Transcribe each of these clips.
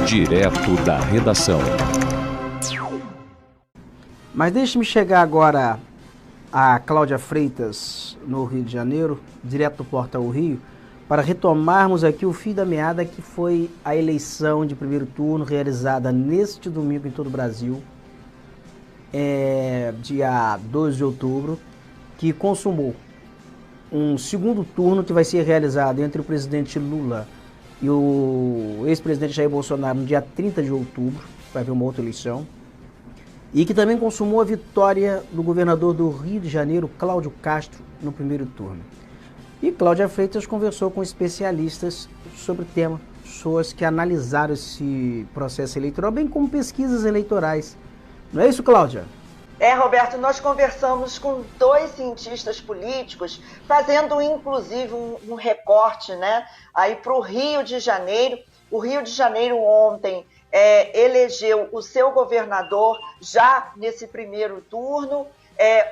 Direto da redação. Mas deixe-me chegar agora a Cláudia Freitas, no Rio de Janeiro, direto do Portal Rio, para retomarmos aqui o fio da meada que foi a eleição de primeiro turno realizada neste domingo em todo o Brasil, dia 12 de outubro, que consumou um segundo turno que vai ser realizado entre o presidente Lula e o ex-presidente Jair Bolsonaro no dia 30 de outubro, vai haver uma outra eleição, e que também consumou a vitória do governador do Rio de Janeiro, Cláudio Castro, no primeiro turno. E Cláudia Freitas conversou com especialistas sobre o tema, pessoas que analisaram esse processo eleitoral, bem como pesquisas eleitorais. Não é isso, Cláudia? Roberto, nós conversamos com dois cientistas políticos, fazendo inclusive um recorte, né, aí para o Rio de Janeiro. O Rio de Janeiro ontem elegeu o seu governador já nesse primeiro turno.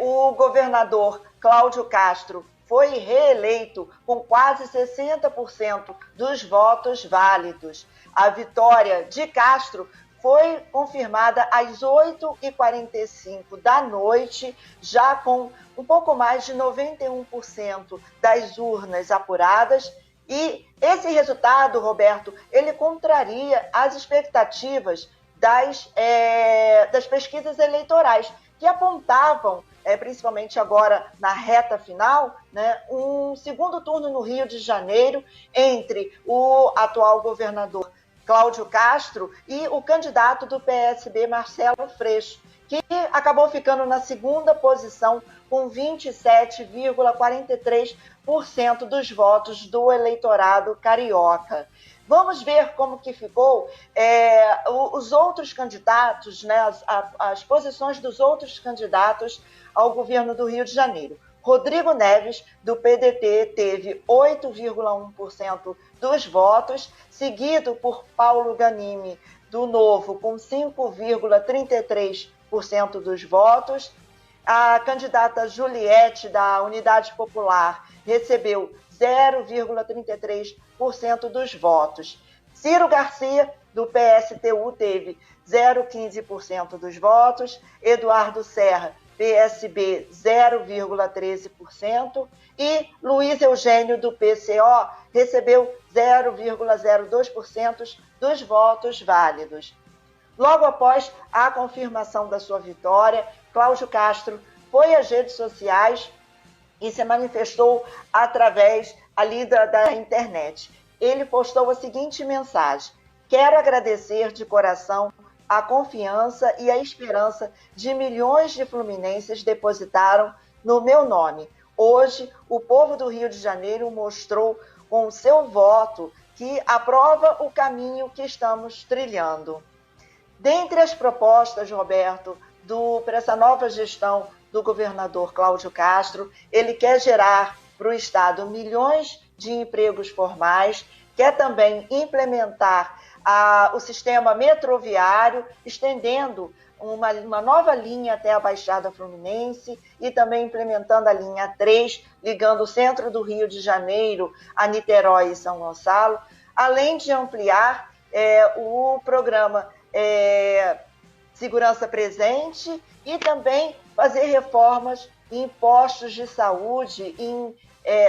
O governador Cláudio Castro foi reeleito com quase 60% dos votos válidos. A vitória de Castro foi confirmada às 8h45 da noite, já com um pouco mais de 91% das urnas apuradas. E esse resultado, Roberto, ele contraria as expectativas das pesquisas eleitorais, que apontavam, principalmente agora na reta final, né, um segundo turno no Rio de Janeiro entre o atual governador Cláudio Castro e o candidato do PSB, Marcelo Freixo, que acabou ficando na segunda posição com 27,43% dos votos do eleitorado carioca. Vamos ver como que ficou os outros candidatos, né, as posições dos outros candidatos ao governo do Rio de Janeiro. Rodrigo Neves, do PDT, teve 8,1% dos votos, seguido por Paulo Ganimi, do Novo, com 5,33% dos votos. A candidata Juliette, da Unidade Popular, recebeu 0,33% dos votos. Ciro Garcia, do PSTU, teve 0,15% dos votos. Eduardo Serra, PSB, 0,13%, e Luiz Eugênio, do PCO, recebeu 0,02% dos votos válidos. Logo após a confirmação da sua vitória, Cláudio Castro foi às redes sociais e se manifestou através ali da internet. Ele postou a seguinte mensagem: quero agradecer de coração a confiança e a esperança de milhões de fluminenses depositaram no meu nome. Hoje, o povo do Rio de Janeiro mostrou com o seu voto que aprova o caminho que estamos trilhando. Dentre as propostas, Roberto, para essa nova gestão do governador Cláudio Castro, ele quer gerar para o Estado milhões de empregos formais, quer também implementar o sistema metroviário, estendendo uma nova linha até a Baixada Fluminense e também implementando a linha 3, ligando o centro do Rio de Janeiro a Niterói e São Gonçalo, além de ampliar o programa Segurança Presente e também fazer reformas em postos de saúde,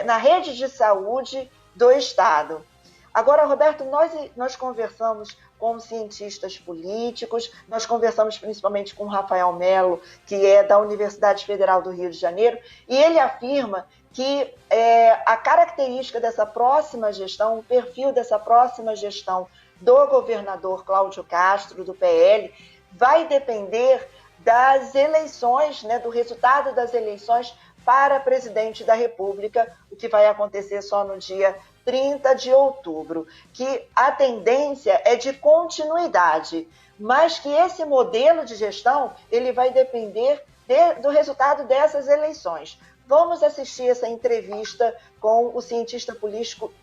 na rede de saúde do Estado. Agora, Roberto, nós conversamos com cientistas políticos, nós conversamos principalmente com o Rafael Melo, que é da Universidade Federal do Rio de Janeiro, e ele afirma que a característica dessa próxima gestão, o perfil dessa próxima gestão do governador Cláudio Castro, do PL, vai depender das eleições, né, do resultado das eleições para presidente da República, o que vai acontecer só no dia 30 de outubro, que a tendência é de continuidade, mas que esse modelo de gestão ele vai depender do resultado dessas eleições. Vamos assistir essa entrevista com o cientista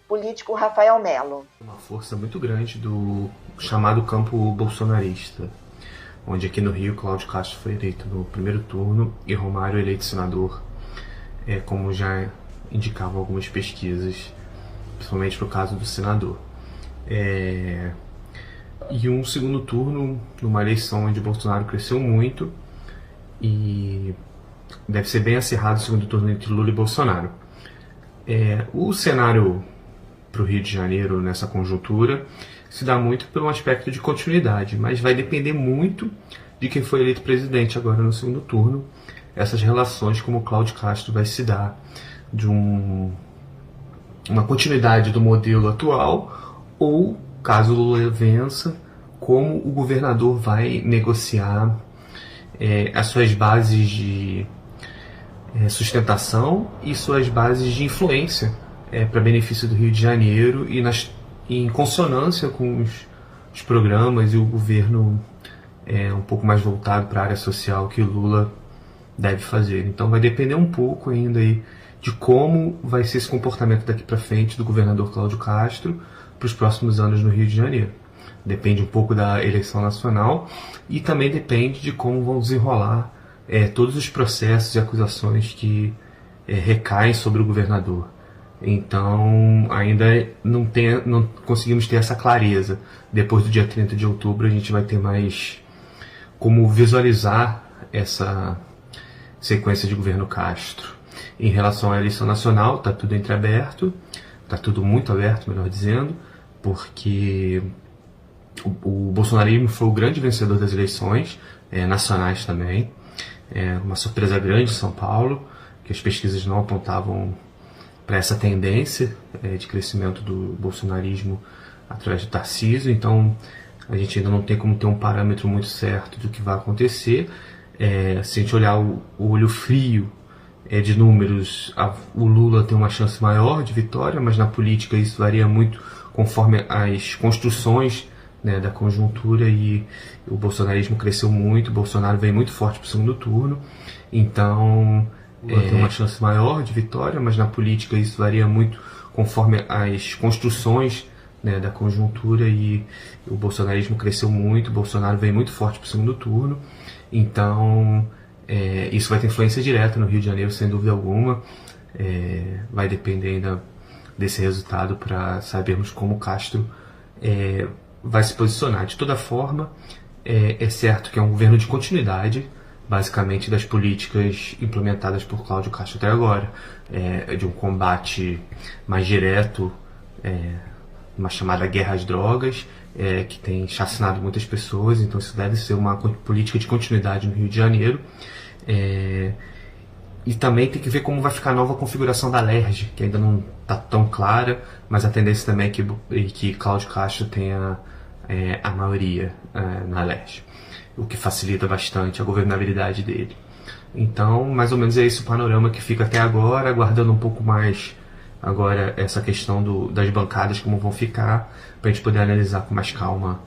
político Rafael Melo. Uma força muito grande do chamado campo bolsonarista, onde aqui no Rio Cláudio Castro foi eleito no primeiro turno e Romário eleito senador, como já indicavam algumas pesquisas, principalmente no caso do senador. e um segundo turno numa eleição onde Bolsonaro cresceu muito e deve ser bem acirrado o segundo turno entre Lula e Bolsonaro. O cenário para o Rio de Janeiro nessa conjuntura se dá muito pelo aspecto de continuidade, mas vai depender muito de quem foi eleito presidente agora no segundo turno, essas relações, como o Cláudio Castro vai se dar, de uma continuidade do modelo atual, ou, caso Lula vença, como o governador vai negociar as suas bases de sustentação e suas bases de influência para benefício do Rio de Janeiro e em consonância com os programas e o governo um pouco mais voltado para a área social que Lula deve fazer. Então vai depender um pouco ainda aí de como vai ser esse comportamento daqui para frente do governador Cláudio Castro para os próximos anos no Rio de Janeiro. Depende um pouco da eleição nacional e também depende de como vão desenrolar todos os processos e acusações que recaem sobre o governador. Então ainda não conseguimos ter essa clareza. Depois do dia 30 de outubro a gente vai ter mais como visualizar essa sequência de governo Castro. Em relação à eleição nacional, está tudo entreaberto, está tudo muito aberto, melhor dizendo, porque o bolsonarismo foi o grande vencedor das eleições nacionais também. Uma surpresa grande em São Paulo, que as pesquisas não apontavam para essa tendência de crescimento do bolsonarismo através do Tarcísio. Então a gente ainda não tem como ter um parâmetro muito certo do que vai acontecer. Se a gente olhar o olho frio de números, o Lula tem uma chance maior de vitória, mas na política isso varia muito conforme as construções da conjuntura, e o bolsonarismo cresceu muito, o Bolsonaro veio muito forte para o segundo turno, então tem uma chance maior de vitória, mas na política isso varia muito conforme as construções da conjuntura, e o bolsonarismo cresceu muito, o Bolsonaro veio muito forte para o segundo turno, então isso vai ter influência direta no Rio de Janeiro, sem dúvida alguma. Vai depender ainda desse resultado para sabermos como o Castro vai se posicionar. De toda forma, é certo que é um governo de continuidade, basicamente, das políticas implementadas por Cláudio Castro até agora, de um combate mais direto, uma chamada guerra às drogas, que tem chacinado muitas pessoas, então isso deve ser uma política de continuidade no Rio de Janeiro. E também tem que ver como vai ficar a nova configuração da LERJ, que ainda não está tão clara, mas a tendência também é que Cláudio Castro tenha a maioria na LERJ, o que facilita bastante a governabilidade dele. Então, mais ou menos é esse o panorama que fica até agora, aguardando um pouco mais agora essa questão das bancadas, como vão ficar, para a gente poder analisar com mais calma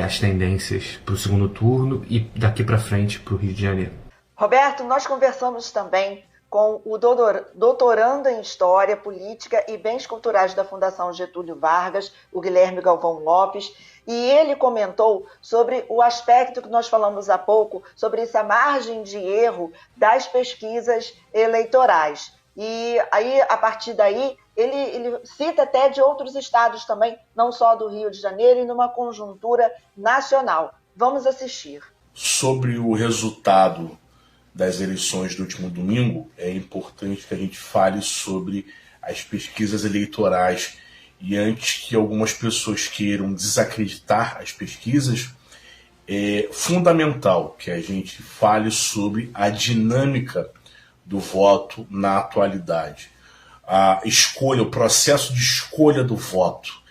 as tendências para o segundo turno e daqui para frente para o Rio de Janeiro. Roberto, nós conversamos também com o doutorando em História, Política e Bens Culturais da Fundação Getúlio Vargas, o Guilherme Galvão Lopes, e ele comentou sobre o aspecto que nós falamos há pouco, sobre essa margem de erro das pesquisas eleitorais. E aí, a partir daí, ele cita até de outros estados também, não só do Rio de Janeiro, e numa conjuntura nacional. Vamos assistir. Sobre o resultado das eleições do último domingo, é importante que a gente fale sobre as pesquisas eleitorais. E antes que algumas pessoas queiram desacreditar as pesquisas, é fundamental que a gente fale sobre a dinâmica do voto na atualidade. A escolha, o processo de escolha do voto,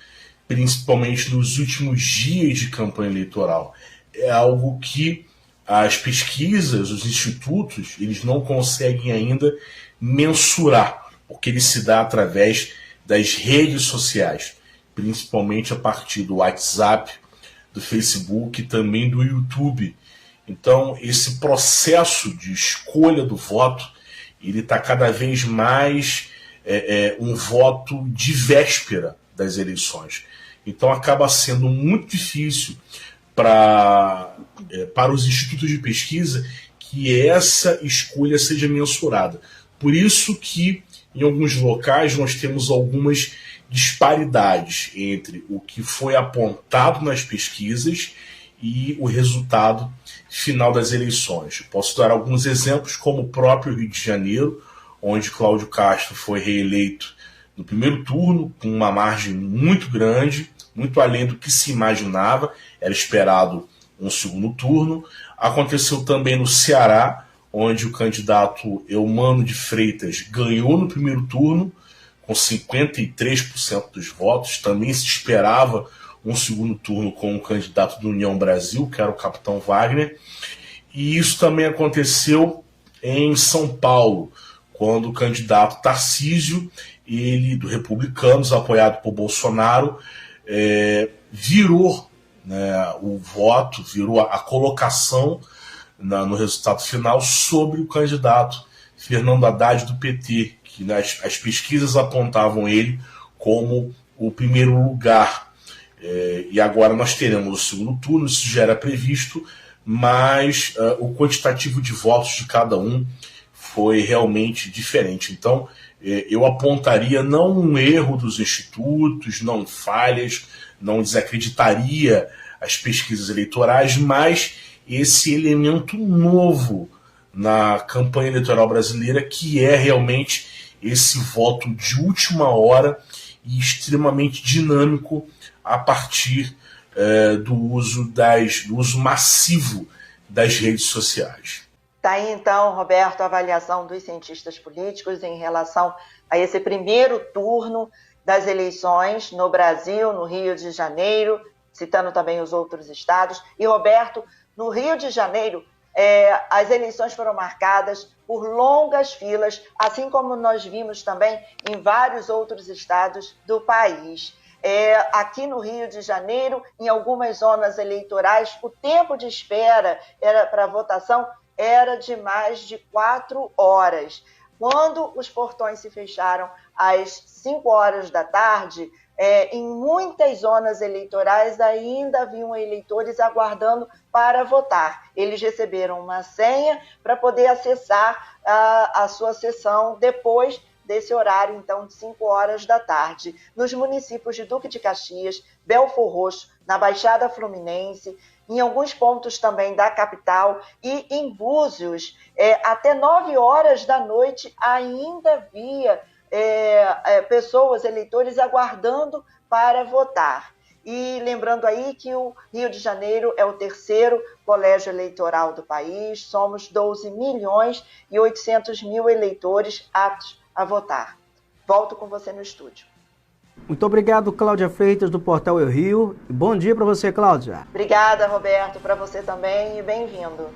principalmente nos últimos dias de campanha eleitoral, é algo que as pesquisas, os institutos, eles não conseguem ainda mensurar, porque ele se dá através das redes sociais, principalmente a partir do WhatsApp, do Facebook e também do YouTube. Então, esse processo de escolha do voto, ele está cada vez mais um voto de véspera das eleições. Então, acaba sendo muito difícil para os institutos de pesquisa que essa escolha seja mensurada. Por isso que, em alguns locais, nós temos algumas disparidades entre o que foi apontado nas pesquisas e o resultado final das eleições. Posso dar alguns exemplos, como o próprio Rio de Janeiro, onde Cláudio Castro foi reeleito no primeiro turno, com uma margem muito grande, muito além do que se imaginava, era esperado um segundo turno. Aconteceu também no Ceará, onde o candidato Eumano de Freitas ganhou no primeiro turno, com 53% dos votos. Também se esperava um segundo turno com o candidato do União Brasil, que era o capitão Wagner. E isso também aconteceu em São Paulo, quando o candidato Tarcísio, ele do Republicanos, apoiado por Bolsonaro, virou, né, o voto, virou a colocação no resultado final sobre o candidato Fernando Haddad do PT, que as pesquisas apontavam ele como o primeiro lugar. E agora nós teremos o segundo turno, isso já era previsto, mas o quantitativo de votos de cada um foi realmente diferente. Então, eu apontaria não um erro dos institutos, não falhas, não desacreditaria as pesquisas eleitorais, mas esse elemento novo na campanha eleitoral brasileira, que é realmente esse voto de última hora e extremamente dinâmico a partir do uso massivo das redes sociais. Está aí, então, Roberto, a avaliação dos cientistas políticos em relação a esse primeiro turno das eleições no Brasil, no Rio de Janeiro, citando também os outros estados. E, Roberto, no Rio de Janeiro, as eleições foram marcadas por longas filas, assim como nós vimos também em vários outros estados do país. Aqui no Rio de Janeiro, em algumas zonas eleitorais, o tempo de espera para a votação era de mais de 4 horas. Quando os portões se fecharam às 5 horas da tarde, em muitas zonas eleitorais ainda haviam eleitores aguardando para votar. Eles receberam uma senha para poder acessar a sua sessão depois desse horário, então, de 5 horas da tarde. Nos municípios de Duque de Caxias, Belfor Roxo, na Baixada Fluminense, em alguns pontos também da capital e em Búzios, até 9 horas da noite ainda havia pessoas, eleitores, aguardando para votar. E lembrando aí que o Rio de Janeiro é o terceiro colégio eleitoral do país, somos 12.800.000 eleitores aptos a votar. Volto com você no estúdio. Muito obrigado, Cláudia Freitas, do Portal Eu Rio. Bom dia para você, Cláudia. Obrigada, Roberto, para você também e bem-vindo.